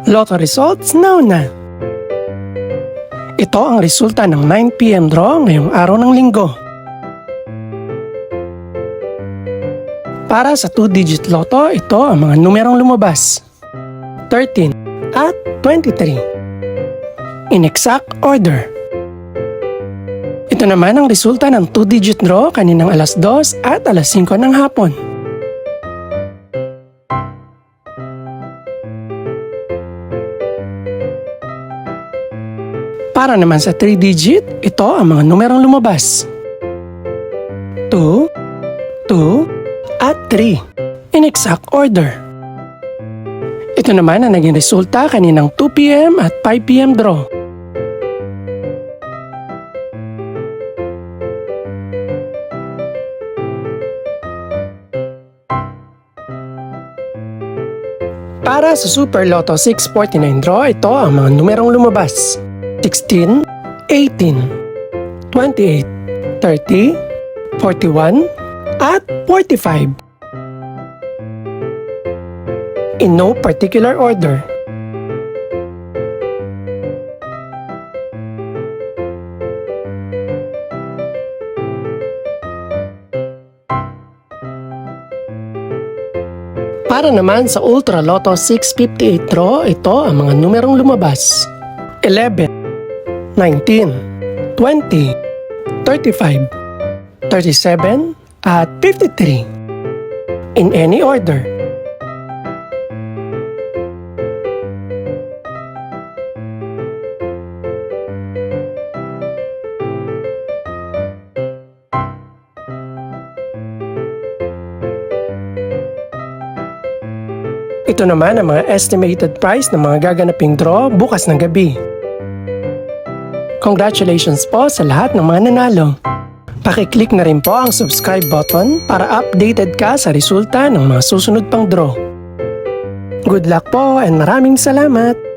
Lotto results now na. Ito ang resulta ng 9 PM draw ngayong araw ng linggo. Para sa 2-digit lotto, ito ang mga numerong lumabas: 13 at 23. In exact order. Ito naman ang resulta ng 2-digit draw kaninang alas 2 at alas 5 ng hapon. Para naman sa 3-digit, ito ang mga numerong lumabas: 2, 2, at 3. In exact order. Ito naman ang naging resulta kaninang 2 PM at 5 PM draw. Para sa Super Lotto 649 draw, ito ang mga numerong lumabas: 16, 18, 28, 30, 41, at 45. In no particular order. Para naman sa Ultra Lotto 658 draw, ito ang mga numerong lumabas: 11, 19, 20, 35, 37, at 53. In any order. Ito naman ang mga estimated price ng mga gaganaping draw bukas ng gabi. Congratulations po sa lahat ng mga nanalo. Pakiclick na rin po ang subscribe button para updated ka sa resulta ng mga susunod pang draw. Good luck po and maraming salamat!